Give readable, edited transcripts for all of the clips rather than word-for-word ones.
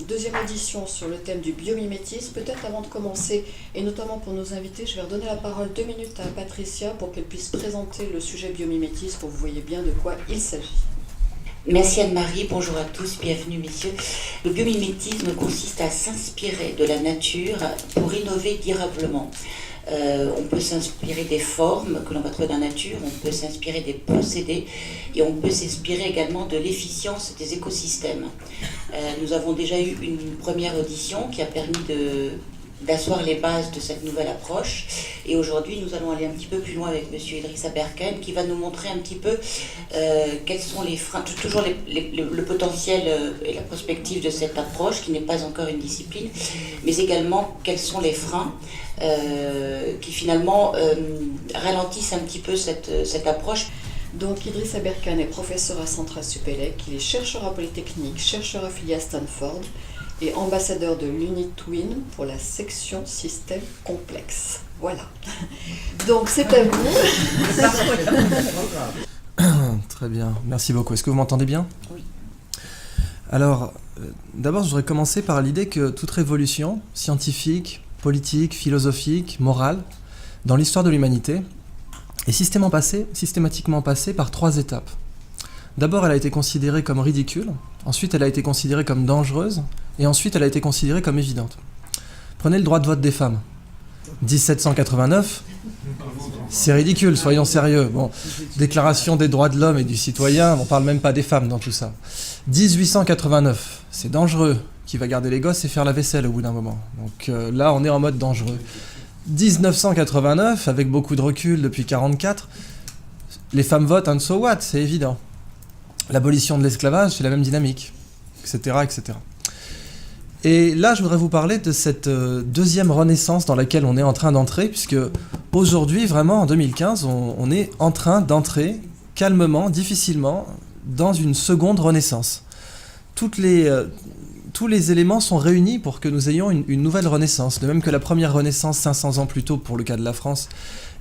donc deuxième édition sur le thème du biomimétisme. Peut-être avant de commencer, et notamment pour nos invités, je vais redonner la parole 2 minutes à Patricia pour qu'elle puisse présenter le sujet biomimétisme pour que vous voyez bien de quoi il s'agit. Merci Anne-Marie, bonjour à tous, bienvenue messieurs. Le biomimétisme consiste à s'inspirer de la nature pour innover durablement. On peut s'inspirer des formes que l'on va trouver dans la nature, on peut s'inspirer des procédés et on peut s'inspirer également de l'efficience des écosystèmes. Nous avons déjà eu une première audition qui a permis d'asseoir les bases de cette nouvelle approche. Et aujourd'hui, nous allons aller un petit peu plus loin avec M. Idrissa Berkane, qui va nous montrer un petit peu quels sont les freins, toujours le potentiel et la prospective de cette approche, qui n'est pas encore une discipline, mais également quels sont les freins qui finalement ralentissent un petit peu cette approche. Donc Idrissa Berkane est professeur à Central Supélec, il est chercheur à Polytechnique, chercheur affilié à Stanford, et ambassadeur de l'UniTwin pour la section système complexe. Voilà. Donc c'est à vous. Très bien, merci beaucoup. Est-ce que vous m'entendez bien ? Oui. Alors, d'abord, je voudrais commencer par l'idée que toute révolution scientifique, politique, philosophique, morale, dans l'histoire de l'humanité, est systématiquement passée par 3 étapes. D'abord, elle a été considérée comme ridicule, ensuite elle a été considérée comme dangereuse, et ensuite elle a été considérée comme évidente. Prenez le droit de vote des femmes. 1789, c'est ridicule, soyons sérieux. Bon, Déclaration des droits de l'homme et du citoyen, on parle même pas des femmes dans tout ça. 1889, c'est dangereux. Qui va garder les gosses et faire la vaisselle au bout d'un moment. Donc là, on est en mode dangereux. 1989, avec beaucoup de recul depuis 1944, les femmes votent, and so what, c'est évident. L'abolition de l'esclavage, c'est la même dynamique, etc., etc. Et là, je voudrais vous parler de cette deuxième renaissance dans laquelle on est en train d'entrer, puisque aujourd'hui, vraiment, en 2015, on est en train d'entrer calmement, difficilement, dans une seconde renaissance. Tous les éléments sont réunis pour que nous ayons une nouvelle renaissance. De même que la première renaissance, 500 ans plus tôt, pour le cas de la France,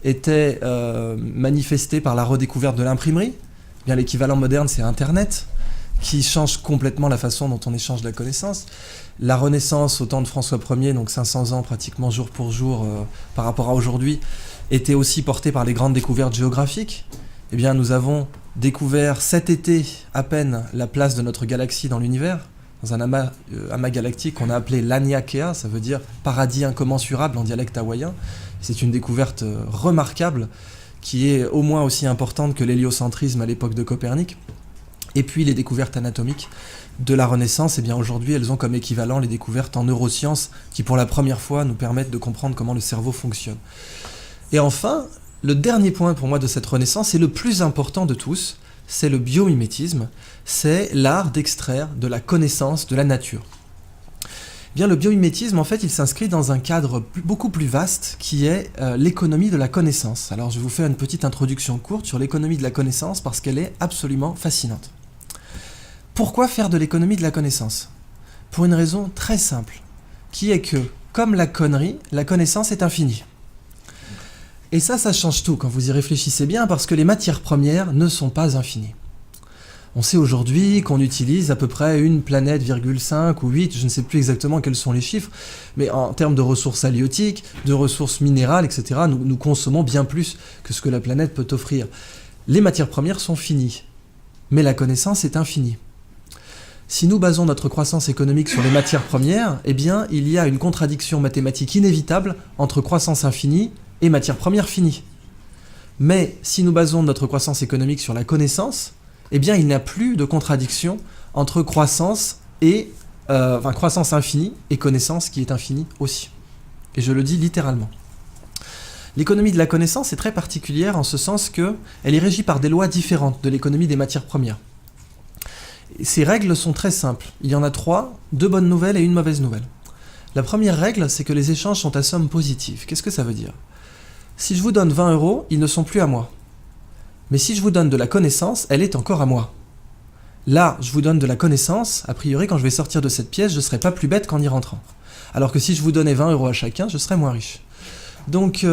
était manifestée par la redécouverte de l'imprimerie. Bien, l'équivalent moderne, c'est Internet, qui change complètement la façon dont on échange la connaissance. La Renaissance, au temps de François Ier, donc 500 ans pratiquement jour pour jour par rapport à aujourd'hui, était aussi portée par les grandes découvertes géographiques. Eh bien, nous avons découvert cet été à peine la place de notre galaxie dans l'univers, dans un amas galactique qu'on a appelé l'Aniakea, ça veut dire paradis incommensurable en dialecte hawaïen. C'est une découverte remarquable qui est au moins aussi importante que l'héliocentrisme à l'époque de Copernic. Et puis les découvertes anatomiques de la Renaissance, eh bien aujourd'hui elles ont comme équivalent les découvertes en neurosciences qui pour la première fois nous permettent de comprendre comment le cerveau fonctionne. Et enfin, le dernier point pour moi de cette Renaissance, et le plus important de tous, c'est le biomimétisme, c'est l'art d'extraire de la connaissance de la nature. Bien, le biomimétisme, en fait, il s'inscrit dans un cadre beaucoup plus vaste qui est l'économie de la connaissance. Alors, je vais vous faire une petite introduction courte sur l'économie de la connaissance parce qu'elle est absolument fascinante. Pourquoi faire de l'économie de la connaissance ? Pour une raison très simple, qui est que, comme la connerie, la connaissance est infinie. Et ça change tout quand vous y réfléchissez bien parce que les matières premières ne sont pas infinies. On sait aujourd'hui qu'on utilise à peu près une planète, 5 ou 8, je ne sais plus exactement quels sont les chiffres, mais en termes de ressources halieutiques, de ressources minérales, etc., nous consommons bien plus que ce que la planète peut offrir. Les matières premières sont finies, mais la connaissance est infinie. Si nous basons notre croissance économique sur les matières premières, eh bien, il y a une contradiction mathématique inévitable entre croissance infinie et matières premières finies. Mais si nous basons notre croissance économique sur la connaissance, eh bien, il n'y a plus de contradiction entre croissance infinie et connaissance qui est infinie aussi. Et je le dis littéralement. L'économie de la connaissance est très particulière en ce sens qu'elle est régie par des lois différentes de l'économie des matières premières. Et ces règles sont très simples. Il y en a 3, 2 bonnes nouvelles et une mauvaise nouvelle. La première règle, c'est que les échanges sont à somme positive. Qu'est-ce que ça veut dire ? Si je vous donne 20 €, ils ne sont plus à moi. Mais si je vous donne de la connaissance, elle est encore à moi. Là, je vous donne de la connaissance, a priori, quand je vais sortir de cette pièce, je ne serai pas plus bête qu'en y rentrant. Alors que si je vous donnais 20 € à chacun, je serais moins riche. Donc,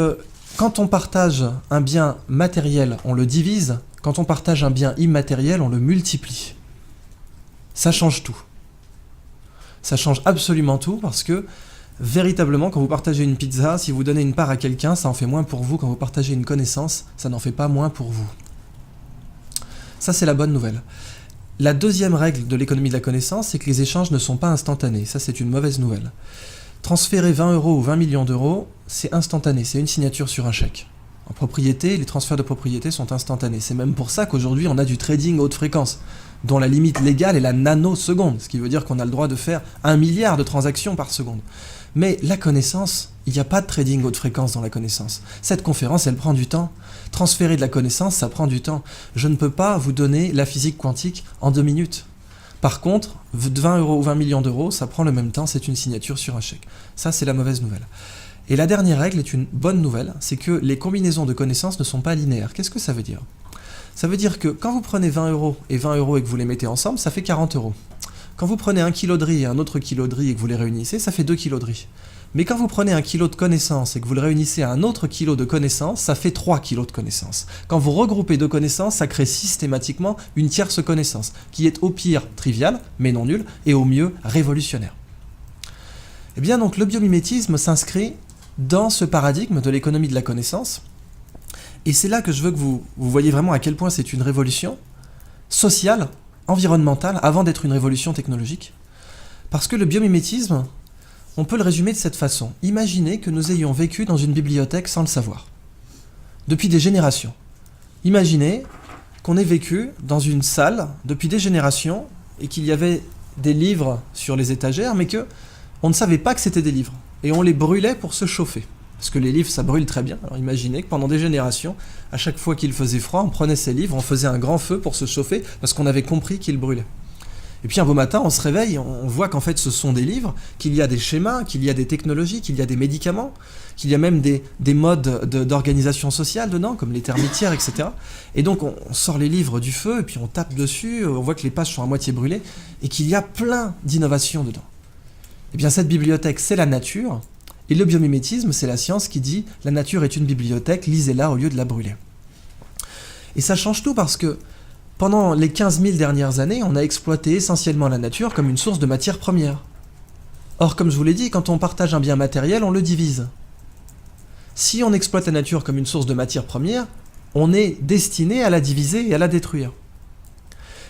quand on partage un bien matériel, on le divise. Quand on partage un bien immatériel, on le multiplie. Ça change tout. Ça change absolument tout parce que, véritablement, quand vous partagez une pizza, si vous donnez une part à quelqu'un, ça en fait moins pour vous. Quand vous partagez une connaissance, ça n'en fait pas moins pour vous. Ça, c'est la bonne nouvelle. La deuxième règle de l'économie de la connaissance, c'est que les échanges ne sont pas instantanés. Ça, c'est une mauvaise nouvelle. Transférer 20 € ou 20 millions d'euros, c'est instantané, c'est une signature sur un chèque. En propriété, les transferts de propriété sont instantanés. C'est même pour ça qu'aujourd'hui, on a du trading haute fréquence, dont la limite légale est la nanoseconde, ce qui veut dire qu'on a le droit de faire 1 milliard de transactions par seconde. Mais la connaissance, il n'y a pas de trading haute fréquence dans la connaissance. Cette conférence, elle prend du temps. Transférer de la connaissance, ça prend du temps. Je ne peux pas vous donner la physique quantique en 2 minutes. Par contre, 20 € ou 20 millions d'euros, ça prend le même temps, c'est une signature sur un chèque. Ça, c'est la mauvaise nouvelle. Et la dernière règle est une bonne nouvelle, c'est que les combinaisons de connaissances ne sont pas linéaires. Qu'est-ce que ça veut dire ? Ça veut dire que quand vous prenez 20 € et 20 € et que vous les mettez ensemble, ça fait 40 €. Quand vous prenez 1 kilo de riz et un autre kilo de riz et que vous les réunissez, ça fait 2 kilos de riz. Mais quand vous prenez 1 kilo de connaissances et que vous le réunissez à un autre kilo de connaissances, ça fait 3 kilos de connaissances. Quand vous regroupez deux connaissances, ça crée systématiquement une tierce connaissance, qui est au pire triviale, mais non nulle, et au mieux révolutionnaire. Eh bien donc le biomimétisme s'inscrit dans ce paradigme de l'économie de la connaissance, et c'est là que je veux que vous voyez vraiment à quel point c'est une révolution sociale, environnementale, avant d'être une révolution technologique. Parce que le biomimétisme, on peut le résumer de cette façon. Imaginez que nous ayons vécu dans une bibliothèque sans le savoir, depuis des générations. Imaginez qu'on ait vécu dans une salle depuis des générations et qu'il y avait des livres sur les étagères, mais qu'on ne savait pas que c'était des livres. Et on les brûlait pour se chauffer. Parce que les livres, ça brûle très bien. Alors imaginez que pendant des générations, à chaque fois qu'il faisait froid, on prenait ces livres, on faisait un grand feu pour se chauffer, parce qu'on avait compris qu'ils brûlaient. Et puis un beau matin, on se réveille, on voit qu'en fait ce sont des livres, qu'il y a des schémas, qu'il y a des technologies, qu'il y a des médicaments, qu'il y a même des modes d'organisation sociale dedans, comme les termitières, etc. Et donc on sort les livres du feu, et puis on tape dessus, on voit que les pages sont à moitié brûlées, et qu'il y a plein d'innovations dedans. Eh bien cette bibliothèque, c'est la nature, et le biomimétisme, c'est la science qui dit « la nature est une bibliothèque, lisez-la au lieu de la brûler ». Et ça change tout parce que pendant les 15 000 dernières années, on a exploité essentiellement la nature comme une source de matière première. Or, comme je vous l'ai dit, quand on partage un bien matériel, on le divise. Si on exploite la nature comme une source de matière première, on est destiné à la diviser et à la détruire.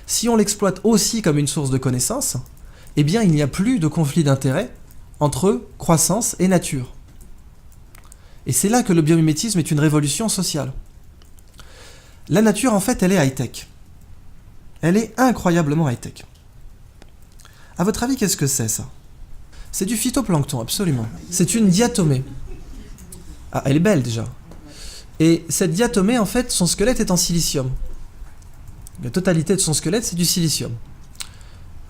Si on l'exploite aussi comme une source de connaissances, eh bien il n'y a plus de conflit d'intérêts entre croissance et nature. Et c'est là que le biomimétisme est une révolution sociale. La nature, en fait, elle est high-tech. Elle est incroyablement high-tech. À votre avis, qu'est-ce que c'est, ça ? C'est du phytoplancton, absolument. C'est une diatomée. Ah, elle est belle, déjà. Et cette diatomée, en fait, son squelette est en silicium. La totalité de son squelette, c'est du silicium.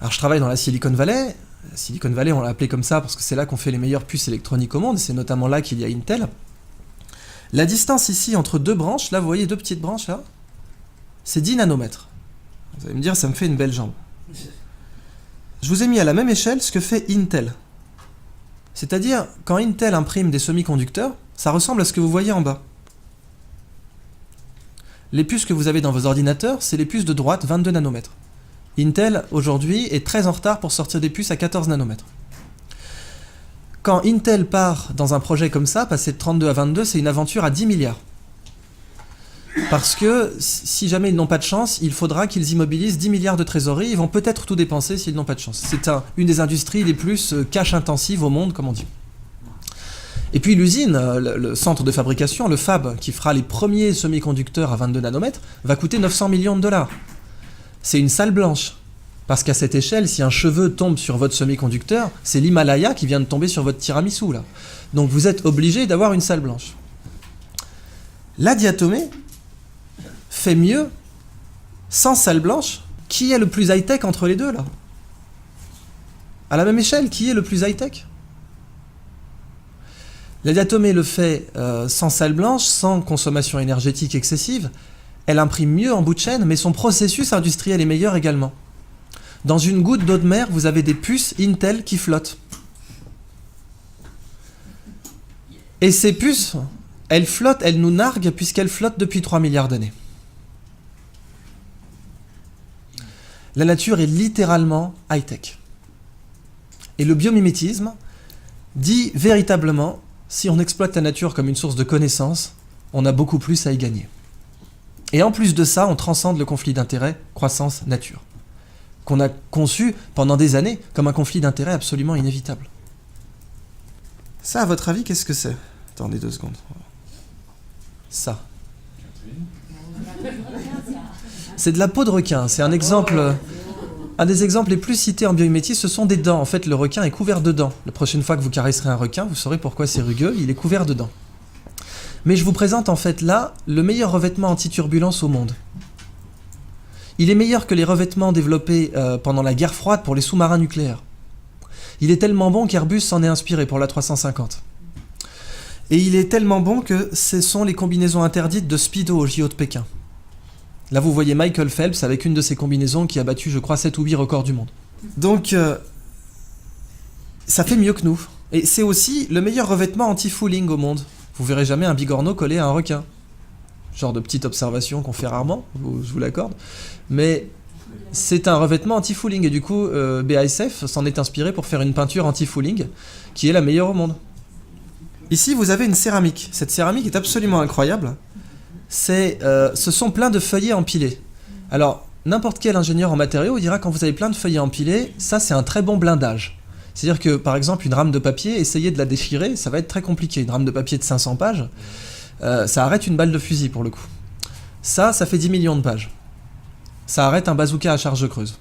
Alors, je travaille dans la Silicon Valley. La Silicon Valley, on l'a appelée comme ça parce que c'est là qu'on fait les meilleures puces électroniques au monde. C'est notamment là qu'il y a Intel. La distance ici entre deux branches, là, vous voyez deux petites branches, là, c'est 10 nanomètres. Vous allez me dire, ça me fait une belle jambe. Je vous ai mis à la même échelle ce que fait Intel. C'est-à-dire, quand Intel imprime des semi-conducteurs, ça ressemble à ce que vous voyez en bas. Les puces que vous avez dans vos ordinateurs, c'est les puces de droite, 22 nanomètres. Intel, aujourd'hui, est très en retard pour sortir des puces à 14 nanomètres. Quand Intel part dans un projet comme ça, passer de 32 à 22, c'est une aventure à 10 milliards. Parce que si jamais ils n'ont pas de chance, il faudra qu'ils immobilisent 10 milliards de trésorerie. Ils vont peut-être tout dépenser s'ils n'ont pas de chance. C'est une des industries les plus cash-intensives au monde, comme on dit. Et puis l'usine, le centre de fabrication, le fab, qui fera les premiers semi-conducteurs à 22 nanomètres, va coûter 900 millions de dollars. C'est une salle blanche. Parce qu'à cette échelle, si un cheveu tombe sur votre semi-conducteur, c'est l'Himalaya qui vient de tomber sur votre tiramisu, là. Donc vous êtes obligé d'avoir une salle blanche. La diatomée fait mieux, sans salle blanche. Qui est le plus high-tech entre les deux, là ? À la même échelle, qui est le plus high-tech ? La diatomée le fait sans salle blanche, sans consommation énergétique excessive. Elle imprime mieux en bout de chaîne, mais son processus industriel est meilleur également. Dans une goutte d'eau de mer, vous avez des puces Intel qui flottent. Et ces puces, elles flottent, elles nous narguent, puisqu'elles flottent depuis 3 milliards d'années. La nature est littéralement high-tech. Et le biomimétisme dit véritablement, si on exploite la nature comme une source de connaissances, on a beaucoup plus à y gagner. Et en plus de ça, on transcende le conflit d'intérêts croissance-nature, qu'on a conçu pendant des années comme un conflit d'intérêts absolument inévitable. Ça, à votre avis, qu'est-ce que c'est? Attendez 2 secondes. Ça. C'est de la peau de requin. C'est un des exemples les plus cités en biomimétisme, ce sont des dents. En fait, le requin est couvert de dents. La prochaine fois que vous caresserez un requin, vous saurez pourquoi c'est rugueux, il est couvert de dents. Mais je vous présente en fait là le meilleur revêtement anti-turbulence au monde. Il est meilleur que les revêtements développés pendant la guerre froide pour les sous-marins nucléaires. Il est tellement bon qu'Airbus s'en est inspiré pour l'A350. Et il est tellement bon que ce sont les combinaisons interdites de Speedo au JO de Pékin. Là, vous voyez Michael Phelps avec une de ses combinaisons qui a battu, je crois, 7 ou 8 records du monde. Donc, ça fait mieux que nous. Et c'est aussi le meilleur revêtement anti-fouling au monde. Vous verrez jamais un bigorneau collé à un requin. Genre de petite observation qu'on fait rarement, je vous l'accorde. Mais c'est un revêtement anti-fouling. Et du coup, BASF s'en est inspiré pour faire une peinture anti-fouling qui est la meilleure au monde. Ici, vous avez une céramique. Cette céramique est absolument incroyable. Ce sont plein de feuillets empilés. Alors, n'importe quel ingénieur en matériaux dira quand vous avez plein de feuillets empilés, ça c'est un très bon blindage. C'est-à-dire que, par exemple, une rame de papier, essayer de la déchirer, ça va être très compliqué. Une rame de papier de 500 pages, ça arrête une balle de fusil pour le coup. Ça fait 10 millions de pages. Ça arrête un bazooka à charge creuse.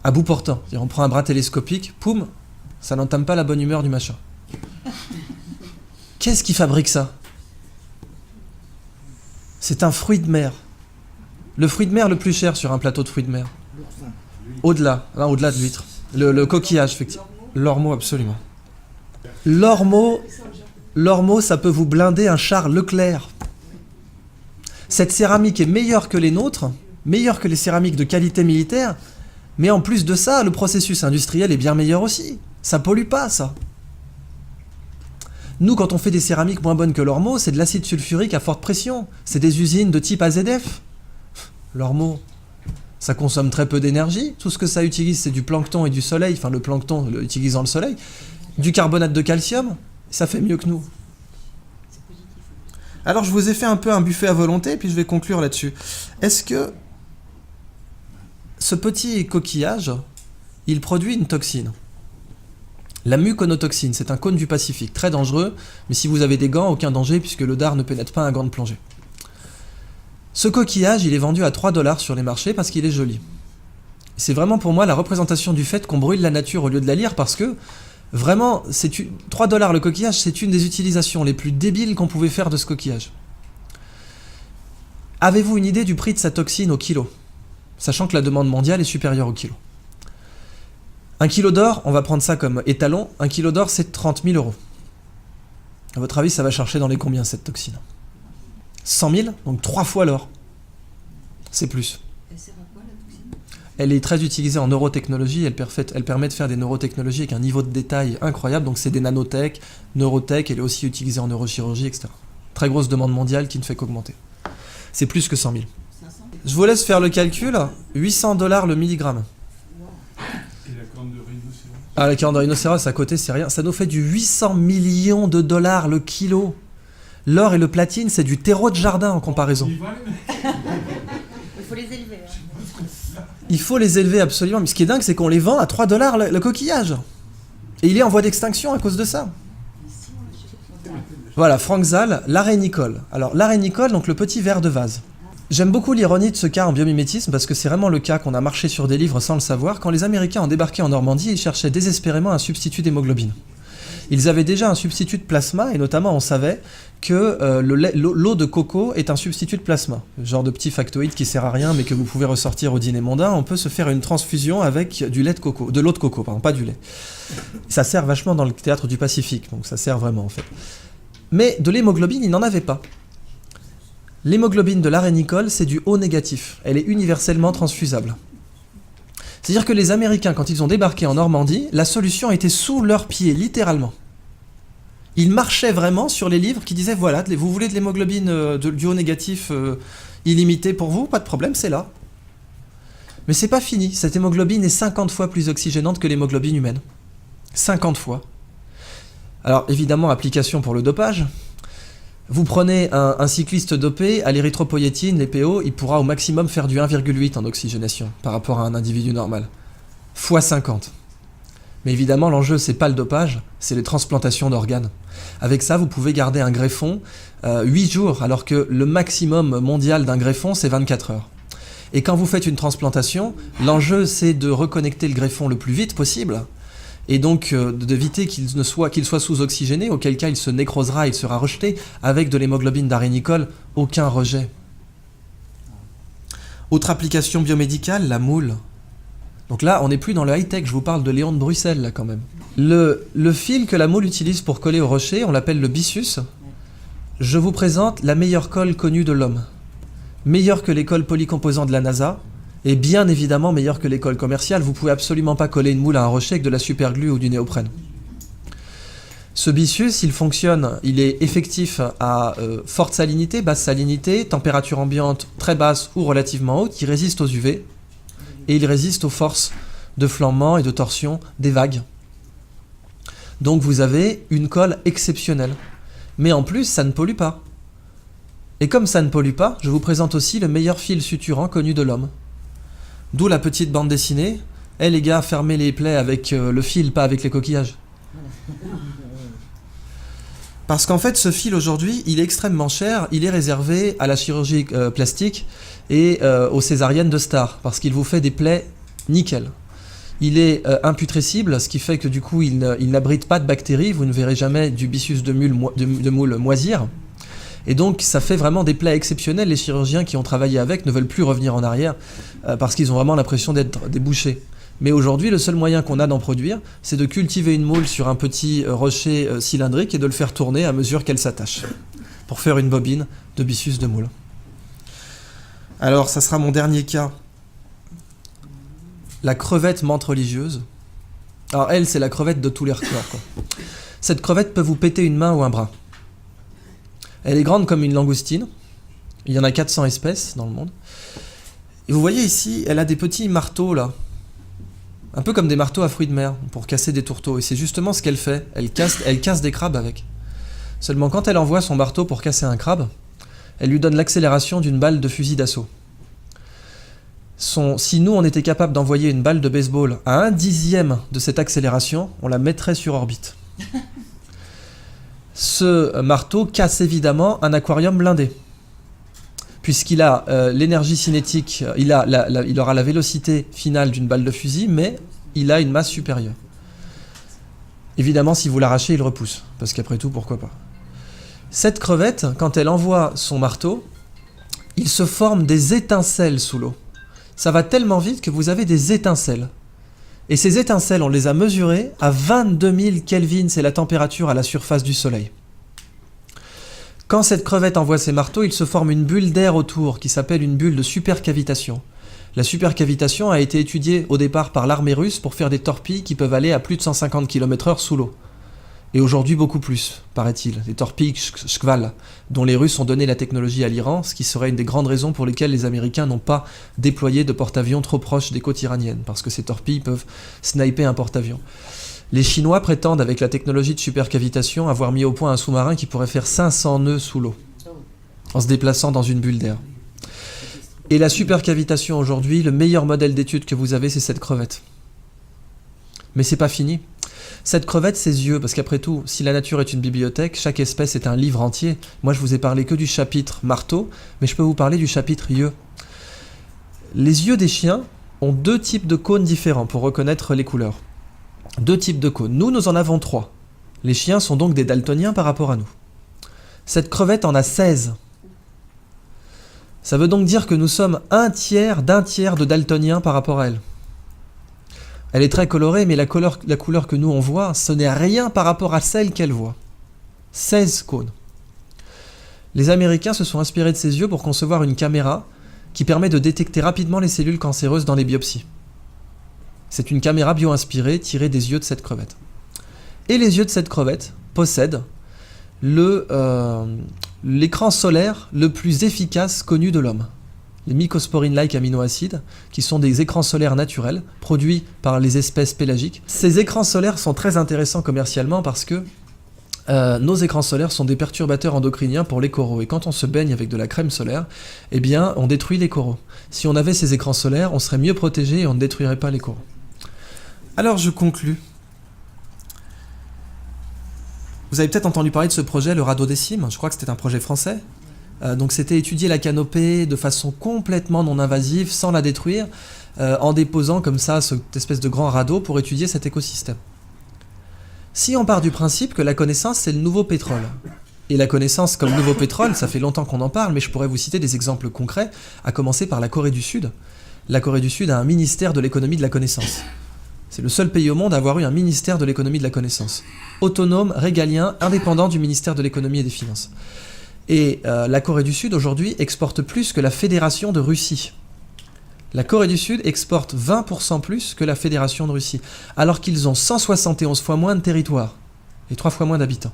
À bout portant. C'est-à-dire, on prend un bras télescopique, poum, ça n'entame pas la bonne humeur du machin. Qu'est-ce qui fabrique ça ? C'est un fruit de mer. Le fruit de mer le plus cher sur un plateau de fruits de mer. Au-delà de l'huître. Le coquillage, effectivement. L'ormeau, absolument. L'ormeau, ça peut vous blinder un char Leclerc. Cette céramique est meilleure que les nôtres, meilleure que les céramiques de qualité militaire, mais en plus de ça, le processus industriel est bien meilleur aussi. Ça pollue pas, ça. Nous, quand on fait des céramiques moins bonnes que l'ormeau, c'est de l'acide sulfurique à forte pression. C'est des usines de type AZF. L'ormeau, ça consomme très peu d'énergie. Tout ce que ça utilise, c'est du plancton et du soleil. Enfin, le plancton utilisant le soleil. Du carbonate de calcium. Ça fait mieux que nous. Alors, je vous ai fait un peu un buffet à volonté, puis je vais conclure là-dessus. Est-ce que ce petit coquillage, il produit une toxine ? La muconotoxine, c'est un cône du Pacifique, très dangereux, mais si vous avez des gants, aucun danger puisque le dard ne pénètre pas un gant de plongée. Ce coquillage, il est vendu à 3 $ sur les marchés parce qu'il est joli. C'est vraiment pour moi la représentation du fait qu'on brûle la nature au lieu de la lire parce que, vraiment, 3 $ le coquillage, c'est une des utilisations les plus débiles qu'on pouvait faire de ce coquillage. Avez-vous une idée du prix de sa toxine au kilo ? Sachant que la demande mondiale est supérieure au kilo. 1 kilo d'or, on va prendre ça comme étalon, 1 kilo d'or c'est 30 000 €. À votre avis, ça va chercher dans les combien cette toxine ? 100 000, donc 3 fois l'or. C'est plus. Elle sert à quoi la toxine ? Elle est très utilisée en neurotechnologie, elle permet de faire des neurotechnologies avec un niveau de détail incroyable, donc c'est des nanotech, neurotech, elle est aussi utilisée en neurochirurgie, etc. Très grosse demande mondiale qui ne fait qu'augmenter. C'est plus que 100 000. 500 ? Je vous laisse faire le calcul, 800 $ le milligramme. Ah, la corne de rhinocéros à côté, c'est rien. Ça nous fait du 800 millions de $ le kilo. L'or et le platine, c'est du terreau de jardin en comparaison. Il faut les élever. Il faut les élever absolument. Mais ce qui est dingue, c'est qu'on les vend à 3 $ le coquillage. Et il est en voie d'extinction à cause de ça. Voilà, Frank Zal, l'arénicole. Alors, l'arénicole, donc le petit ver de vase. J'aime beaucoup l'ironie de ce cas en biomimétisme parce que c'est vraiment le cas qu'on a marché sur des livres sans le savoir. Quand les Américains ont débarqué en Normandie, ils cherchaient désespérément un substitut d'hémoglobine. Ils avaient déjà un substitut de plasma et notamment on savait que l'eau de coco est un substitut de plasma. Genre de petit factoïde qui sert à rien mais que vous pouvez ressortir au dîner mondain. On peut se faire une transfusion avec de l'eau de coco, pardon, pas du lait. Ça sert vachement dans le théâtre du Pacifique, donc ça sert vraiment en fait. Mais de l'hémoglobine, ils n'en avaient pas. L'hémoglobine de l'arénicole, c'est du O négatif. Elle est universellement transfusable. C'est-à-dire que les Américains, quand ils ont débarqué en Normandie, la solution était sous leurs pieds, littéralement. Ils marchaient vraiment sur les livres qui disaient « Voilà, vous voulez de l'hémoglobine du O négatif illimité pour vous ? Pas de problème, c'est là. » Mais c'est pas fini, cette hémoglobine est 50 fois plus oxygénante que l'hémoglobine humaine. 50 fois. Alors évidemment, application pour le dopage. Vous prenez un cycliste dopé à l'érythropoïétine, l'EPO, il pourra au maximum faire du 1,8 en oxygénation par rapport à un individu normal. Fois 50. Mais évidemment, l'enjeu, c'est pas le dopage, c'est les transplantations d'organes. Avec ça, vous pouvez garder un greffon 8 jours, alors que le maximum mondial d'un greffon, c'est 24 heures. Et quand vous faites une transplantation, l'enjeu, c'est de reconnecter le greffon le plus vite possible, et donc d'éviter qu'il soit sous-oxygéné, auquel cas il se nécrosera, il sera rejeté. Avec de l'hémoglobine d'arénicole, aucun rejet. Autre application biomédicale, la moule. Donc là, on n'est plus dans le high-tech, je vous parle de Léon de Bruxelles, là, quand même. Le fil que la moule utilise pour coller au rocher, on l'appelle le byssus. Je vous présente la meilleure colle connue de l'homme. Meilleure que les colles polycomposants de la NASA, et bien évidemment meilleure que les colles commerciales. Vous pouvez absolument pas coller une moule à un rocher avec de la superglue ou du néoprène. Ce byssus, il fonctionne, il est effectif à forte salinité, basse salinité, température ambiante très basse ou relativement haute, il résiste aux UV, et il résiste aux forces de flambement et de torsion des vagues. Donc vous avez une colle exceptionnelle. Mais en plus, ça ne pollue pas. Et comme ça ne pollue pas, je vous présente aussi le meilleur fil suturant connu de l'homme. D'où la petite bande dessinée. Eh les gars, fermez les plaies avec le fil, pas avec les coquillages. Parce qu'en fait, ce fil aujourd'hui, il est extrêmement cher. Il est réservé à la chirurgie plastique et aux césariennes de stars, parce qu'il vous fait des plaies nickel. Il est imputrescible, ce qui fait que du coup, il n'abrite pas de bactéries. Vous ne verrez jamais du byssus de moule moisir. Et donc, ça fait vraiment des plaies exceptionnelles. Les chirurgiens qui ont travaillé avec ne veulent plus revenir en arrière parce qu'ils ont vraiment l'impression d'être des bouchers. Mais aujourd'hui, le seul moyen qu'on a d'en produire, c'est de cultiver une moule sur un petit rocher cylindrique et de le faire tourner à mesure qu'elle s'attache pour faire une bobine de byssus de moule. Alors, ça sera mon dernier cas. La crevette menthe religieuse. Alors, elle, c'est la crevette de tous les records, quoi. Cette crevette peut vous péter une main ou un bras. Elle est grande comme une langoustine. Il y en a 400 espèces dans le monde. Et vous voyez ici, elle a des petits marteaux là. Un peu comme des marteaux à fruits de mer pour casser des tourteaux. Et c'est justement ce qu'elle fait. Elle casse des crabes avec. Seulement quand elle envoie son marteau pour casser un crabe, elle lui donne l'accélération d'une balle de fusil d'assaut. Si nous on était capable d'envoyer une balle de baseball à 1/10 de cette accélération, on la mettrait sur orbite. Ce marteau casse évidemment un aquarium blindé, puisqu'il a l'énergie cinétique, il aura la vélocité finale d'une balle de fusil, mais il a une masse supérieure. Évidemment, si vous l'arrachez, il repousse, parce qu'après tout, pourquoi pas. Cette crevette, quand elle envoie son marteau, il se forme des étincelles sous l'eau. Ça va tellement vite que vous avez des étincelles. Et ces étincelles, on les a mesurées à 22 000 Kelvin, c'est la température à la surface du Soleil. Quand cette crevette envoie ses marteaux, il se forme une bulle d'air autour qui s'appelle une bulle de supercavitation. La supercavitation a été étudiée au départ par l'armée russe pour faire des torpilles qui peuvent aller à plus de 150 km/h sous l'eau. Et aujourd'hui beaucoup plus, paraît-il, des torpilles Shkval, dont les Russes ont donné la technologie à l'Iran, ce qui serait une des grandes raisons pour lesquelles les Américains n'ont pas déployé de porte-avions trop proches des côtes iraniennes, parce que ces torpilles peuvent sniper un porte-avions. Les Chinois prétendent, avec la technologie de supercavitation, avoir mis au point un sous-marin qui pourrait faire 500 nœuds sous l'eau, en se déplaçant dans une bulle d'air. Et la supercavitation aujourd'hui, le meilleur modèle d'étude que vous avez, c'est cette crevette. Mais c'est pas fini. Cette crevette, ses yeux, parce qu'après tout, si la nature est une bibliothèque, chaque espèce est un livre entier. Moi, je vous ai parlé que du chapitre marteau, mais je peux vous parler du chapitre yeux. Les yeux des chiens ont 2 types de cônes différents pour reconnaître les couleurs. 2 types de cônes. Nous en avons 3. Les chiens sont donc des daltoniens par rapport à nous. Cette crevette en a 16. Ça veut donc dire que nous sommes un tiers de daltoniens par rapport à elle. Elle est très colorée, mais la couleur que nous on voit, ce n'est rien par rapport à celle qu'elle voit. 16 cônes. Les Américains se sont inspirés de ses yeux pour concevoir une caméra qui permet de détecter rapidement les cellules cancéreuses dans les biopsies. C'est une caméra bio-inspirée tirée des yeux de cette crevette. Et les yeux de cette crevette possèdent l'écran solaire le plus efficace connu de l'homme. les mycosporines-like aminoacides, qui sont des écrans solaires naturels produits par les espèces pélagiques. Ces écrans solaires sont très intéressants commercialement parce que nos écrans solaires sont des perturbateurs endocriniens pour les coraux. Et quand on se baigne avec de la crème solaire, eh bien, on détruit les coraux. Si on avait ces écrans solaires, on serait mieux protégé et on ne détruirait pas les coraux. Alors, je conclus. Vous avez peut-être entendu parler de ce projet, le Radodécime. Je crois que c'était un projet français. Donc, c'était étudier la canopée de façon complètement non invasive, sans la détruire, en déposant comme ça cette espèce de grand radeau pour étudier cet écosystème. Si on part du principe que la connaissance, c'est le nouveau pétrole, et la connaissance comme nouveau pétrole, ça fait longtemps qu'on en parle, mais je pourrais vous citer des exemples concrets, à commencer par la Corée du Sud. La Corée du Sud a un ministère de l'économie de la connaissance. C'est le seul pays au monde à avoir eu un ministère de l'économie de la connaissance. Autonome, régalien, indépendant du ministère de l'économie et des finances. Et la Corée du Sud, aujourd'hui, exporte plus que la Fédération de Russie. La Corée du Sud exporte 20% plus que la Fédération de Russie, alors qu'ils ont 171 fois moins de territoire et 3 fois moins d'habitants.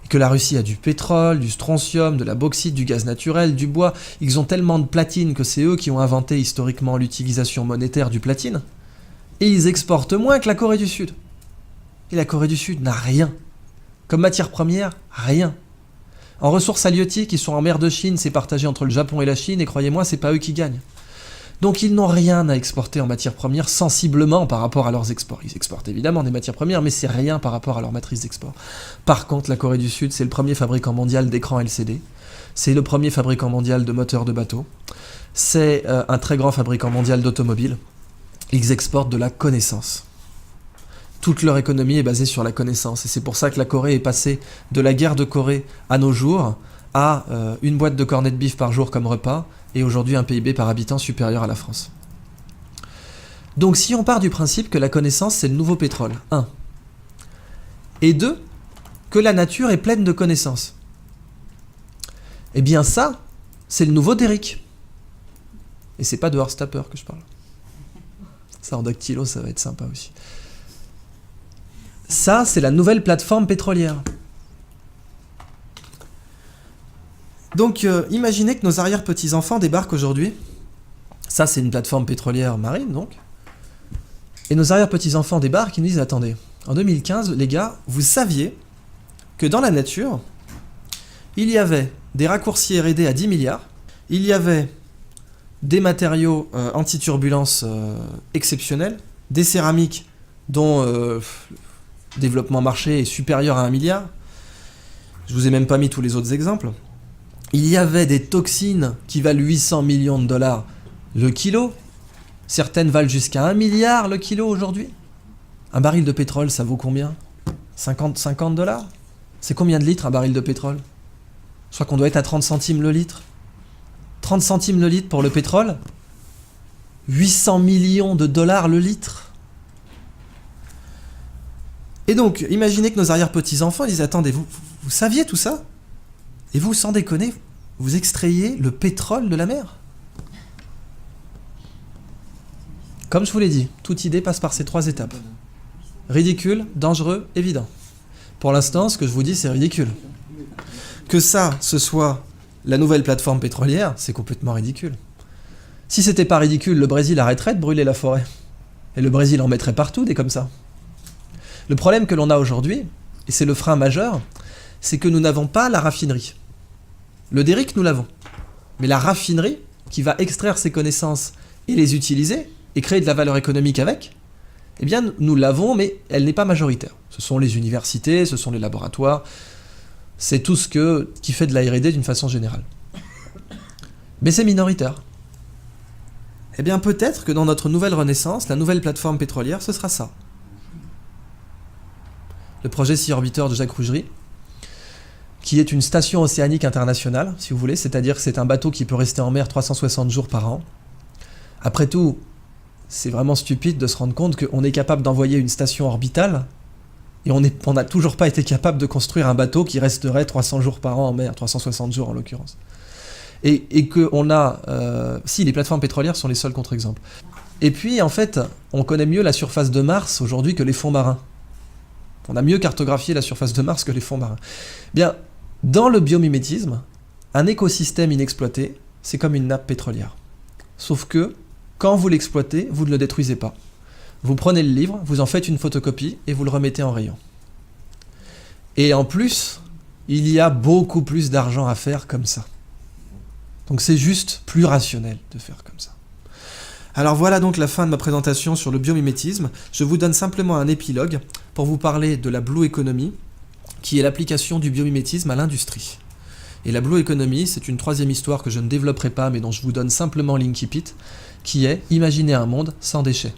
Et que la Russie a du pétrole, du strontium, de la bauxite, du gaz naturel, du bois. Ils ont tellement de platine que c'est eux qui ont inventé historiquement l'utilisation monétaire du platine. Et ils exportent moins que la Corée du Sud. Et la Corée du Sud n'a rien. Comme matière première, rien. En ressources halieutiques, ils sont en mer de Chine, c'est partagé entre le Japon et la Chine, et croyez-moi, c'est pas eux qui gagnent. Donc ils n'ont rien à exporter en matières premières sensiblement par rapport à leurs exports. Ils exportent évidemment des matières premières, mais c'est rien par rapport à leur matrice d'export. Par contre, la Corée du Sud, c'est le premier fabricant mondial d'écrans LCD. C'est le premier fabricant mondial de moteurs de bateaux. C'est un très grand fabricant mondial d'automobiles. Ils exportent de la connaissance. Toute leur économie est basée sur la connaissance. Et c'est pour ça que la Corée est passée de la guerre de Corée à nos jours à une boîte de cornets de bif par jour comme repas, et aujourd'hui un PIB par habitant supérieur à la France. Donc si on part du principe que la connaissance c'est le nouveau pétrole, 1. Et 2, que la nature est pleine de connaissances, eh bien ça, c'est le nouveau Derrick. Et c'est pas de Horstapper que je parle. Ça en dactylo, ça va être sympa aussi. Ça, c'est la nouvelle plateforme pétrolière. Donc, imaginez que nos arrière-petits-enfants débarquent aujourd'hui. Ça, c'est une plateforme pétrolière marine, donc. Et nos arrière-petits-enfants débarquent et nous disent, attendez, en 2015, les gars, vous saviez que dans la nature, il y avait des raccourcis R&D à 10 milliards, il y avait des matériaux anti-turbulence exceptionnels, des céramiques dont le développement marché est supérieur à 1 milliard. Je vous ai même pas mis tous les autres exemples. Il y avait des toxines qui valent 800 millions de dollars le kilo. Certaines valent jusqu'à 1 milliard le kilo aujourd'hui. Un baril de pétrole, ça vaut combien ? 50 dollars ? C'est combien de litres un baril de pétrole ? Je crois qu'on doit être à 30 centimes le litre. 30 centimes le litre pour le pétrole ? 800 millions de dollars le litre. Et donc, imaginez que nos arrière-petits-enfants disent, attendez, vous saviez tout ça ? Et vous, sans déconner, vous extrayez le pétrole de la mer. Comme je vous l'ai dit, toute idée passe par ces 3 étapes. Ridicule, dangereux, évident. Pour l'instant, ce que je vous dis, c'est ridicule. Que ça, ce soit la nouvelle plateforme pétrolière, c'est complètement ridicule. Si c'était pas ridicule, le Brésil arrêterait de brûler la forêt. Et le Brésil en mettrait partout, des comme ça. Le problème que l'on a aujourd'hui, et c'est le frein majeur, c'est que nous n'avons pas la raffinerie. Le Derrick, nous l'avons. Mais la raffinerie, qui va extraire ces connaissances et les utiliser, et créer de la valeur économique avec, eh bien, nous l'avons, mais elle n'est pas majoritaire. Ce sont les universités, ce sont les laboratoires, c'est tout ce qui fait de la R&D d'une façon générale. Mais c'est minoritaire. Eh bien, peut-être que dans notre nouvelle renaissance, la nouvelle plateforme pétrolière, ce sera ça. Le projet Sea Orbiter de Jacques Rougerie, qui est une station océanique internationale, si vous voulez, c'est-à-dire que c'est un bateau qui peut rester en mer 360 jours par an. Après tout, c'est vraiment stupide de se rendre compte qu'on est capable d'envoyer une station orbitale et on n'a toujours pas été capable de construire un bateau qui resterait 300 jours par an en mer, 360 jours en l'occurrence. Et qu'on a... si, les plateformes pétrolières sont les seuls contre-exemples. Et puis, en fait, on connaît mieux la surface de Mars aujourd'hui que les fonds marins. On a mieux cartographié la surface de Mars que les fonds marins. Bien, dans le biomimétisme, un écosystème inexploité, c'est comme une nappe pétrolière. Sauf que, quand vous l'exploitez, vous ne le détruisez pas. Vous prenez le livre, vous en faites une photocopie et vous le remettez en rayon. Et en plus, il y a beaucoup plus d'argent à faire comme ça. Donc c'est juste plus rationnel de faire comme ça. Alors voilà donc la fin de ma présentation sur le biomimétisme. Je vous donne simplement un épilogue pour vous parler de la Blue Economy, qui est l'application du biomimétisme à l'industrie. Et la Blue Economy, c'est une troisième histoire que je ne développerai pas, mais dont je vous donne simplement l'incipit, qui est imaginer un monde sans déchets.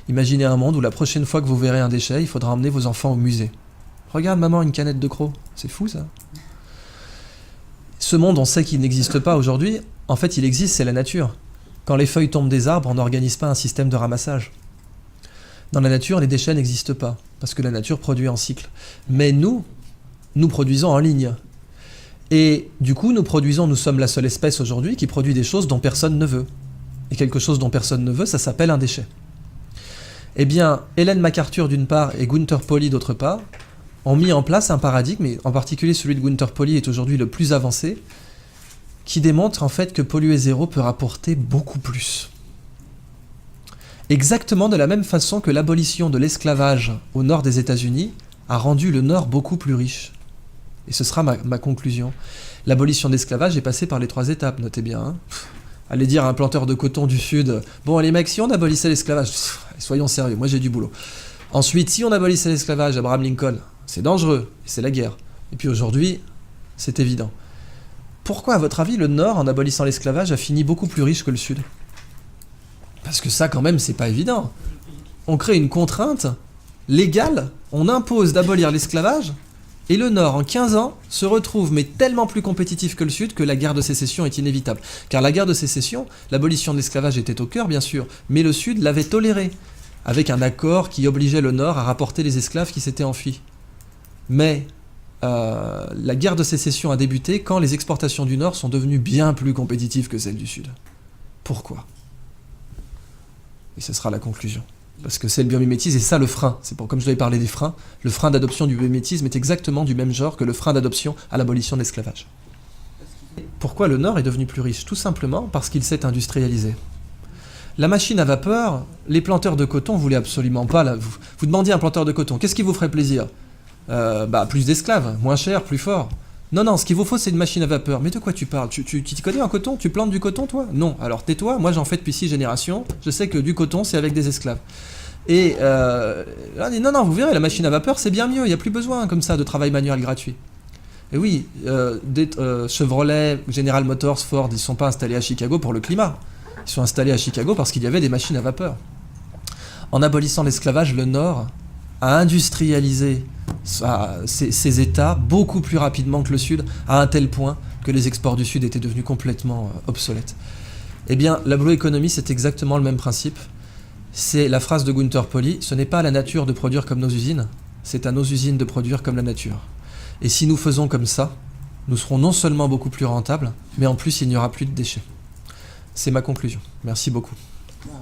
Imaginez un monde où la prochaine fois que vous verrez un déchet, il faudra emmener vos enfants au musée. Regarde maman, une canette de croc. C'est fou ça. Ce monde, on sait qu'il n'existe pas aujourd'hui. En fait, il existe, c'est la nature. Quand les feuilles tombent des arbres, on n'organise pas un système de ramassage. Dans la nature, les déchets n'existent pas, parce que la nature produit en cycle. Mais nous produisons en ligne. Et du coup, nous sommes la seule espèce aujourd'hui qui produit des choses dont personne ne veut. Et quelque chose dont personne ne veut, ça s'appelle un déchet. Eh bien, Ellen MacArthur d'une part et Gunther Pauli d'autre part ont mis en place un paradigme, et en particulier celui de Gunther Pauli est aujourd'hui le plus avancé, qui démontre en fait que polluer zéro peut rapporter beaucoup plus. Exactement de la même façon que l'abolition de l'esclavage au nord des États-Unis a rendu le nord beaucoup plus riche. Et ce sera ma conclusion. L'abolition de l'esclavage est passée par les 3 étapes, notez bien. Hein. Allez dire à un planteur de coton du Sud, « Bon, les mecs, si on abolissait l'esclavage, soyons sérieux, moi j'ai du boulot. Ensuite, si on abolissait l'esclavage, Abraham Lincoln, c'est dangereux, et c'est la guerre. Et puis aujourd'hui, c'est évident. Pourquoi, à votre avis, le Nord, en abolissant l'esclavage, a fini beaucoup plus riche que le Sud ? Parce que ça, quand même, c'est pas évident. On crée une contrainte légale, on impose d'abolir l'esclavage, et le Nord, en 15 ans, se retrouve mais tellement plus compétitif que le Sud que la guerre de sécession est inévitable. Car la guerre de sécession, l'abolition de l'esclavage était au cœur, bien sûr, mais le Sud l'avait toléré, avec un accord qui obligeait le Nord à rapporter les esclaves qui s'étaient enfuis. Mais la guerre de sécession a débuté quand les exportations du Nord sont devenues bien plus compétitives que celles du Sud. Pourquoi ? Et ce sera la conclusion. Parce que c'est le biomimétisme et ça le frein. C'est comme je l'avais parlé des freins, le frein d'adoption du biomimétisme est exactement du même genre que le frein d'adoption à l'abolition de l'esclavage. Pourquoi le Nord est devenu plus riche ? Tout simplement parce qu'il s'est industrialisé. La machine à vapeur, les planteurs de coton voulaient absolument pas. Vous demandiez à un planteur de coton, qu'est-ce qui vous ferait plaisir ? Plus d'esclaves, moins cher, plus fort. Non, ce qu'il vous faut, c'est une machine à vapeur. Mais de quoi tu parles ? Tu t'y connais en coton ? Tu plantes du coton, toi ? Non. Alors tais-toi, moi j'en fais depuis 6 générations. Je sais que du coton, c'est avec des esclaves. Et on dit, non, vous verrez, la machine à vapeur, c'est bien mieux. Il n'y a plus besoin, comme ça, de travail manuel gratuit. Et oui, Chevrolet, General Motors, Ford, ils ne sont pas installés à Chicago pour le climat. Ils sont installés à Chicago parce qu'il y avait des machines à vapeur. En abolissant l'esclavage, le Nord a industrialisé ces États beaucoup plus rapidement que le Sud, à un tel point que les exports du Sud étaient devenus complètement obsolètes. Eh bien, la Blue Economy, c'est exactement le même principe. C'est la phrase de Gunther Pauli, ce n'est pas à la nature de produire comme nos usines, c'est à nos usines de produire comme la nature. Et si nous faisons comme ça, nous serons non seulement beaucoup plus rentables, mais en plus il n'y aura plus de déchets. C'est ma conclusion. Merci beaucoup. Wow.